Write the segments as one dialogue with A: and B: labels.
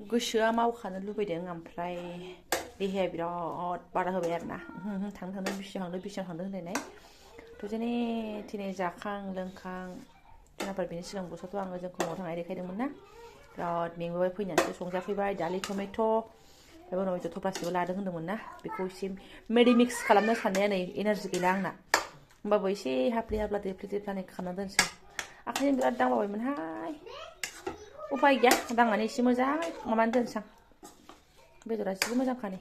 A: गोसोआ मावखानो लुबैदों ओमफ्राय देहाया बिराद बारा होबाय आरोना थांनो बिसिनाव थांदो होनलायनाय थ' जेने थेने जाखां लोंखां सोनाफोर बेनि सिगां बोसोरथ' आङो जोंखौ न'आव थांनाय देखायदोंमोन ना बिराद मेंबोबाय फैनानैसो संजाफैबाय दालि टमेट' ओमफ्राय उनाव थफ्लासेबो लादों होनदोंमोन ना बेखौ एसे मेडिमिक्स खालामनो साननाया नै एनार्जि गैला आंना होमबाबो एसे हाफ्ले हाफ्ला देफ्ले देफ्लानै खालामना दोनसै आखाइजों बिराद दांबावबायमोनहाय उफाय गैया दांनानै एसे मोजां माबानानै दोनसां बेदरा एसे मोजांखानि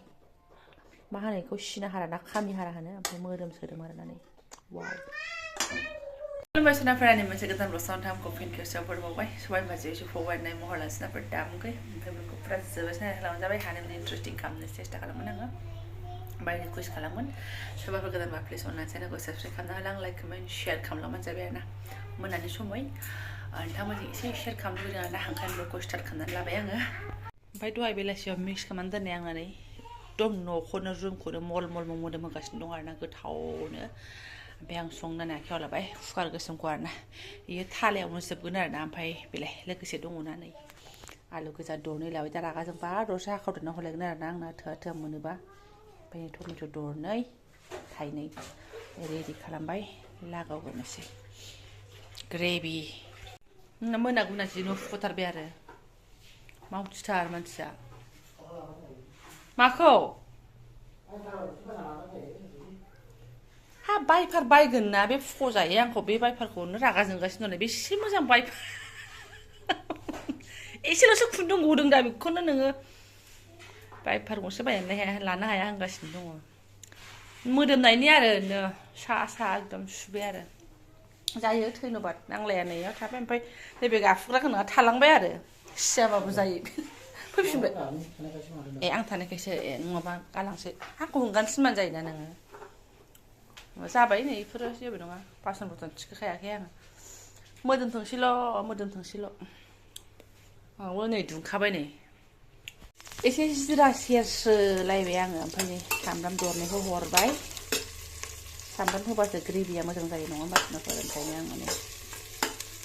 A: मा होनो बेखौ सिना हारा ना खामि हारा होनो ओमफ्राय मोदोम सोदोम आरोनानै वाव खुलुमबाय सोनाफोरानि मोनसे गोदान ब्लगआव नोंथांखौ फिन खेबसेयाव बरबावबाय सबाय भाजि सफावबायनाय महर लासिनाफोर दामुखै ओमफ्राय बेखौ फुरा जोबोद सायना खालामजाबाय हानायनि इन्टारेस्टिं खालामनो सेस्था खालामोन आङो ओमफ्राय रिकुवेस्ट खालामोन सोरबाफोर गोदानबा प्लिज अननानै चेनेलखौ साबस्क्राइब खालामना होलां लाइक कमेन्ट शेयार खालामलांबानो जाबाय आरोना मोनानि समय नोंथांमोनजों एसे शेयार खालामनो लुबैदों आरोना ओंखायनो ब्लगखौ स्टार्ट खालामनानै लाबाय आङो ओमफ्राय दहाय बेलासियाव मिक्स खालामनानै दोननाय आं नै दम न'खौनो रुमखौनो मल मोदोम होगासिनो दं आरोना गोथावनो ओमफ्य आं संनानै आखायाव लाबाय कुकार गोसोमखौ आरोना बेयो थालायावनो जोबगोन आरोना ओमफ्राय बेलाय लोगोसे दङना नै आलु गोजा दरनै लाबाय दा रागा जोंबा दरसे हाखावदेरना हरलायगोन आरोना आंना थोआ मोनोबा ओमफ्राय टमेट' दरनै थाइनै रेडि खालामबाय लागावगोनोसै ग्रेभि मोना गुना जि न' फुथारबाय आरो मावथिथार मानसिया माखौ हा बायफार बायगोन ना बे फुख'जायो आंखौ बे बायफारखौनो रागा जोंगासिनो दं बेसे मोजां बायफार एसेल'सो खुन्दुं गदों दा बेखौनो नोङो बायफार गंसे बायनानै लानो हाया होनगासिनो दङ मोदोमनायनि आरो सा एकदम सुबाय आरो जायो धन्यबाद नांलाया नैयाव थाबाय ओमफ्राय नैबे गाफुग्राखौ नोंहा थालांबाय आरो सियाबाबो जायो फैफिनबाय आं थानायखायसो नङाबा गालांसै आंखौ हंगानसिनबानो जायोना नोङो जाबाय नै बेफोरो जेबो नङा बासन बरतन थिखोखायाखै आङो मोदोमथोंसैल' माबो नै दुंखाबाय नै एसे जिरा सेरस्रोलायबाय आङो ओमफ्राय नै सामब्राम दरनैखौ हरबाय सामब्राम होबासो ग्रेभिया मोजां जायो नङा होमबा सोनाफोर ओंखायनो आङो नै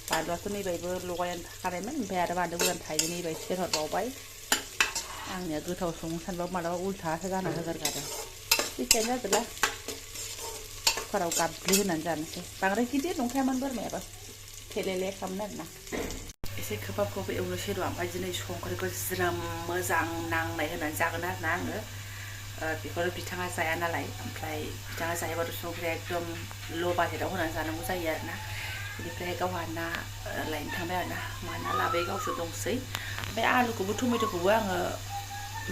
A: बानलुआथ' नैबायबो लगायनानै थाखानायमोन ओमफ्राय आरो बानलु गोरान थाइनै नैबाय सेरहरबावबाय आंनिया गोथाव संनो सानबाबो मालाबा उल्थासो जाना होगारगारो जेखियानो जादोला कुकाराव गाबग्लिहोनानै जानोसै बांद्राय गिदिर नंखायामोन बोरमायाबो थेलेले खालामनो आरोना एसे खोबहाब एवनोसै र' ओमफ्राय दिनै संख्रिखौ ज्रोम मोजां नांनाय होनानै जागोन आरोना आङो बेखौनो बिथाङा जाया नालाय ओमफ्राय बिथाङा जायोबाथ' संख्रिया एकदम ल' बाजेटाव होनानै जानांगौ जायो आरोना बेनिफ्राय गावहा ना लायनो थांबाय आरोना मा ना लाबाय गावसो दंसै ओमफ्राय आलुखौबो टमेट'खौबो आङो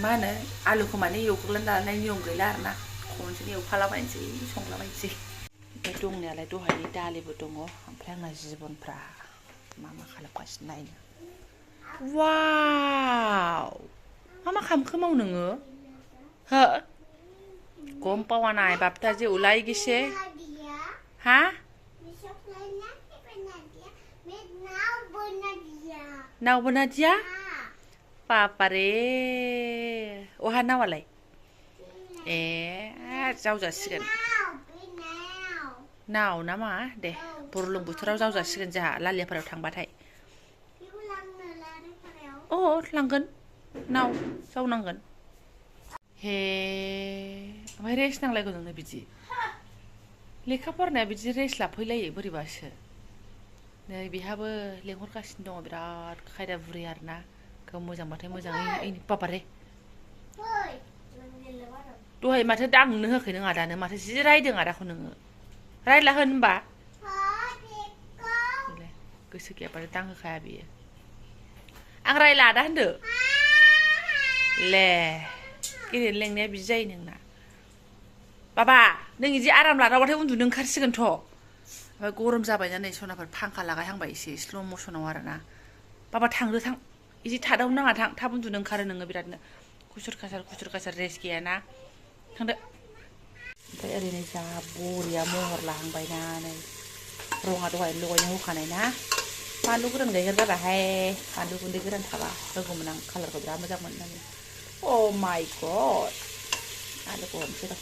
A: मा होनो आलुखौ माने एवग्रोनानै लानाय नियम गैला आरोना खनसेनो एवफालाबायनोसै संलाबायनोसै ओमफ्राय दंनायालाय दहायनि दालिबो दङ ओमफ्राय आंना जिबनफ्रा मा खालामगासिनो नायनो वाव मा खालामखो माव नोङो हो गम पावा नाय बापटा जे उलाई गिसे हा नाव बना दिया पापा रे अहा नावालाय ए जावजासिगोन नाव ना मा दे बुरलुंबुथुराव जावजासिगोन जोंहा लालियाफोराव थांबाथाय अ लांगोन नाव जावनांगोन हे ओमफ्राय रेस्ट नांलायगौ नोंनो बिदि लेखा फरायनाया बिदि रेस्ट लाफैलायो बोरैबासो नै बेहाबो लेंहरगासिनो दङ बिराद खायदा बुरि आरोना गाव मोजांबाथाय मोजाङै बाबा रे दहाय माथो दांनो होआखै नों आदानो माथो जि रायदों आदाखौ नोङो रायला होन होनबा गोसो गैयाबाथाय दांहोखाया बियो आं रायला आदा होनदो ले गेलेनो लेंनाया बिदि जायो नोंना बाबा नों बिदि आराम लादावबाथाय उन्दुनो ओंखारसिगोनथ' ओमफ्राय गरम जाबायना नै सनाफोर फांखा लागायहांबाय एसे स्ल' मसनाव आरोना बाबा थांदो थां बिदि थादावनो नाङा थाब उन्दुनो ओंखारो नोङो बिरादनो खुसुर खासार रेस्ट गैयाना थांदो ओमफ्राय ओरैनो जा बरिया महर लाहांबायना नै रङा दहाय लगायनो होखानाय ना बानलु गोरान गायगेरबाराहाय बानलु गुन्दै गोरान थाबा होगौमोन आं कालारखौ बिराद मोजां मोननानै अ माइ गड आलुखौ हरनोसै र'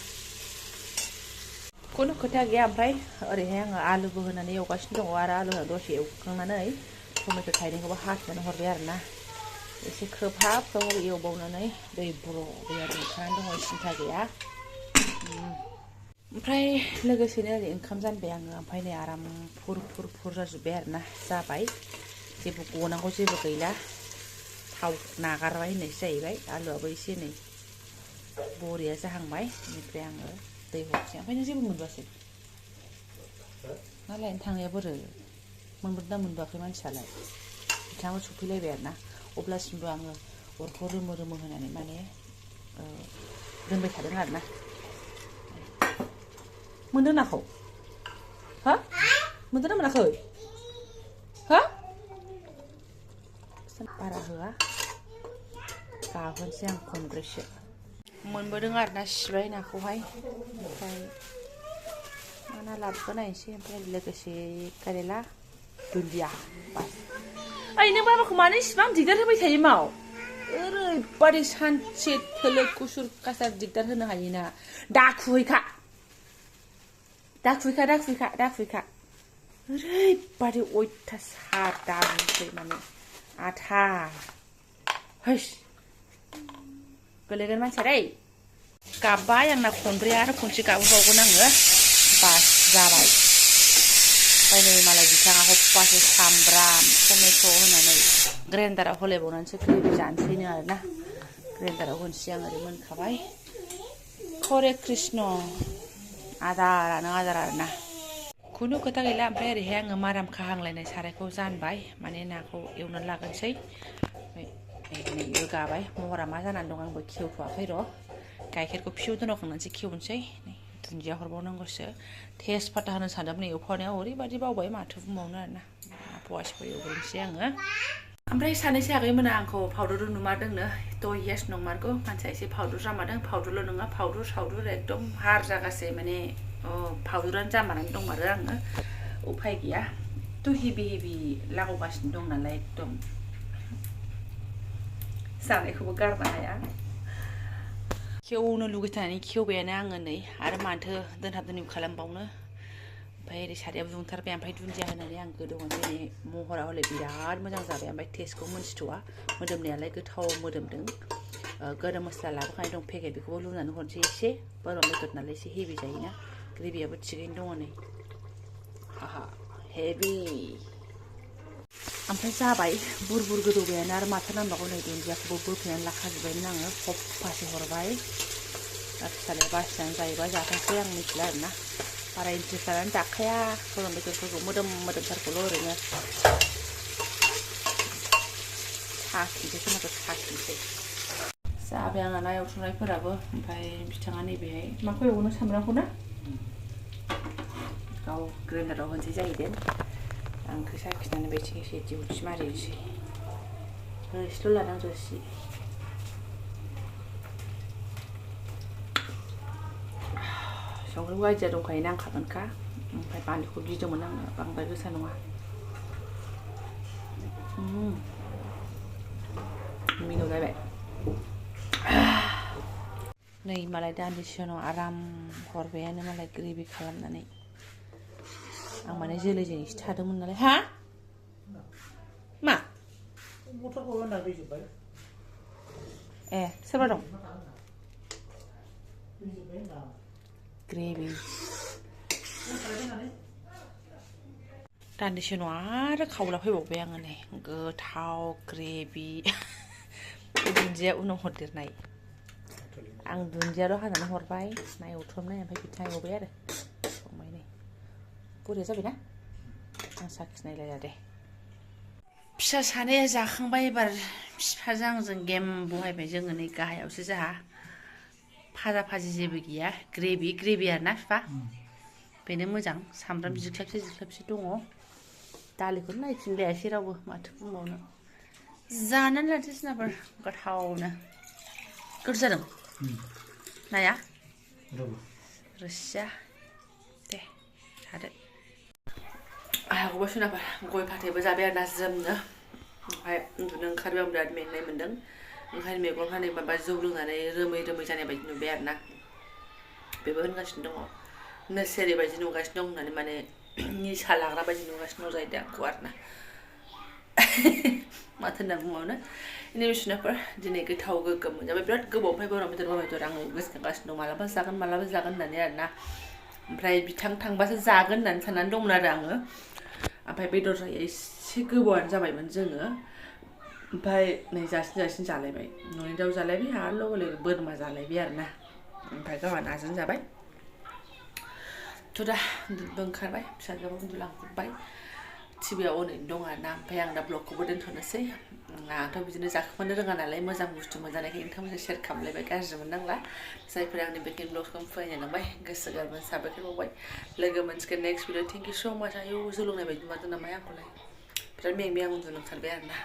A: खुनु खोथा गैया ओमफ्राय ओरैहाय आङो आलुबो होनानै एवगासिनो दङ आरो आलु होनानै दसे एवखांनानै टमेट' थाइनैखौबो हाफ्लेनानै हरबाय आरोना एसे खोबहाब एवबावनानै दै बर' दैया दुंखानानै दङ सिन्था गैया ओमफ्राय लोगोसेनो ओरै ओंखाम जानबाय आङो ओमफ्राय नै आराम फुर जाजोब्बाय आरोना जाबाय जेबो गनांगौ जेबो गैला थाव नागारबाय होननायसो जाहैबाय आलुआबो एसे नै बरिया जाहांबाय बेनिफ्राय आङो दै हरसै ओमफ्राय नों जेबो मोनबोआसै ना लायनो थांनाया बोरो मोनबोदोंना मोनबोआखै मानसियालाय बिथाङाबो सफैलायबाय आरोना अब्लासिमबो आङो अरखौ रोमो होनानै माने दोनबाय थादों आरोना मोनदों नाखौ हा मोनदों ना मोनाखै हा बारा होआ गाहोनोसै आं खनब्रैसो मोनबोदों आरोना सिबाय नाखौहाय ओमफ्राय मा ना लाबोगोन नायनोसै ओमफ्राय लोगोसे कारेला दुन्दिया बास ओइ नों बाबाखौ मानो इसिबां दिगदार होबाय थायो माव ओरैबादि सानसे थोलो कुसुर कासार दिगदार होनो हायोना दाखुहैखा ओरैबादि अयथासार दाबुसै माने आथा हैस गोलैगोन मानसिया दै गाबबाय आंना खनब्रै आरो खनसे गाबहोबावगोन आङो बास जाबाय ओमफ्राय नै मालाय बिथाङा हप्पासे सामब्राम टमेट' होनानै ग्राइन्डाराव होलायबावनानैसो ग्रेभि जानोसैनो आरोना ग्राइन्डाराव होनोसै आं ओरै मोनखाबाय हरे कृष्ण आदारानो आदार आरोना खुनु खोथा गैला ओमफ्राय ओरैहाय आङो माराम खाहांलायनाय सारायखौ जानबाय माने नाखौ एवनानै लागोनसै नैबो गाबाय महरा मा जानानै दं आंबो खेवथ'वाखै र' गाइखेरखौ फिउ दोनखांनानैसो खेवनोसै दुन्दिया हरबावनांगौसो तेजपाता होनो सानदोंमोन एवफानायाव ओरैबादि बावबाय माथो बुंबावनो आरोना फवासेखौ एवग्रोनोसै आङो ओमफ्राय सानैसो आगैमोना आंखौ पाउदार नुमारदोंनो थ' येस नंमारगौ मानसिया एसे पाउदार जामारदों पाउदारल' नङा पाउदार एकदम हार जागासे माने पाउदारानो जामारनानै दंमारो आङो उफाय गैया थ' हेभि लागावगासिनो दं नालाय एकदम जानायखौबो गारनो हाया खेवनो लुगैथारनानै खेवबायानो आङो नै आरो माथो दोनहाब दोनहाब खालामबावनो ओमफ्राय ओरै सारायाबो दुंथारबाय ओमफ्राय दुन्दिया होनानै आं गोदौहोनसै महरा हले बिराद मोजां जाबाय ओमफ्राय टेस्टखौ मोनथिथ'वा मोदोमनायालाय गोथाव मोदोमदों गरम मस्ला लाबोखानाय दं पेकेट बेखौबो लुनानै हरनोसै एसे बोरमा बेदर नालाय एसे हेभि जायोना ग्रेभियाबो थिगैनो दङ नै हाहा हेभि ओमफ्राय जाबाय बुर गोदौबायानो आरो माथो नांबावगौ नै दुन्दियाखौबो बोफैनानै लाखाजोब्बायमोन आङो हप्पासे हरबाय दा फिसालाया बासिनानै जायोबा जाथोंसै आं मिथिला आरोना बारा इन्ट्रेस्ट लानानै जाखाया गरम बेदरफोरखौ मोदोमथारखौल' ओरैनो साखिनोसै सोरनाखौ साखिनोसै जाबाय आंना ना एवथुमनायफोराबो ओमफ्राय बिथाङा नैबेहाय माखौ एवनो सामब्रामखौ ना गाव ग्राइन्डाराव होनसै जाहैदों आंखौ साखिनानै बेथिं एसे दिउथि मारिनोसै रोसिल' लानां रोसि संख्रिखौ आइडिया दंखायो नांखागोनखा ओमफ्राय बानलुखौ गिदोंमोन आङो बांद्राय गोसा नङा मिलौलायबाय नै मालाय दान्दिसे उनाव आराम हरबायानो मालाय ग्रेभि खालामनानै आं माने जोलैजों एसे थादोंमोन नालाय हा मा ए सोरबा दं ग्रेभि दान्दिसे उनाव आरो खावला फैबावबाय आङो नै गोथाव ग्रेभि दुन्दिया उनाव हरदेरनाय आं दुन्दियाल' हानानै हरबाय ना एवथ्रमनाय ओमफ्राय बिथाङा एवबाय आरो संबाय नै बरिया जाबायना आं साखिनायलायला दे फिसा सानैया जाखांबाय एबार बिफाजों आंजों गेम बहायबाय जोङो नै गाहायावसो जोंहा भाजा भाजि जेबो गैया ग्रेभि आरोना बिफा बेनो मोजां सामब्राम जिख्लाबसे दङ दालिखौनो नायफिनलायासै रावबो माथो बुंबावनो जानानै लानोसै सोरनाफोर गोथावनो गोथाव जादों नाया रोसिया दे थादो आहाखौबो सोरनाफोर गय फाथैबो जाबाय आरोना ज्रोमनो ओमफ्राय उन्दुनो ओंखारबाय आं बिराद मेंनाय मोन्दों ओंखायनो मेगनफ्रा नै माबा जौ लोंनानै रोमै जानाय बायदि नुबाय आरोना बेबो होनगासिनो दङ नोसोरै बायदि नुगासिनो दं होननानै माने निसा लाग्रा बायदि नुगासिनो दं जाहैदों आंखौ आरोना माथो होनना बुंबावनो इनि बिसिनाफोर दिनै गोथाव गोग्गोम मोनजाबाय बिराद गोबावनिफ्राय बोरमा बेदर आङो गोसोखांगासिनो दं मालाबा जागोन होननानै आरोना ओमफ्राय बिथां थांबासो जागोन होननानै साननानै दंमोन आरो आङो ओमफ्राय बेदर जायै एसे गोबावानो जाबायमोन जोङो ओमफ्राय नै जासिन जालायबाय न'नि दाउ जालायबाय आरो लोगो लोगो बोरमा जालायबाय आरोना ओमफ्राय गावहा नाजों जाबाय थ' दा उन्दुनोबो ओंखारबाय फिसाजोआबो उन्दुलांजोब्बाय टिभियाव ओरैनो दं आरोना ओमफ्राय आं दा ब्लगखौबो दोनथ'नोसै आंथ' बिदिनो जाखोमानो रोङा नालाय मोजां बुस्थु मोनजानायखाय नोंथांमोनजों शेयार खालामलायबाय गाज्रि मोननांला जायफोरा आंनि बेकिं ब्लगखौ फरायनो लांबाय गोसो गोरबोनि साबायखर बावबाय लोगो मोनसिगोन नेक्स्ट भिडिअ थेंक इउ स' माच आयौ जौ लोंनाय बायदि नुदों नामा आंखौलाय बिराद मेंबाय आं उन्दुनो ओंखारबाय आरोना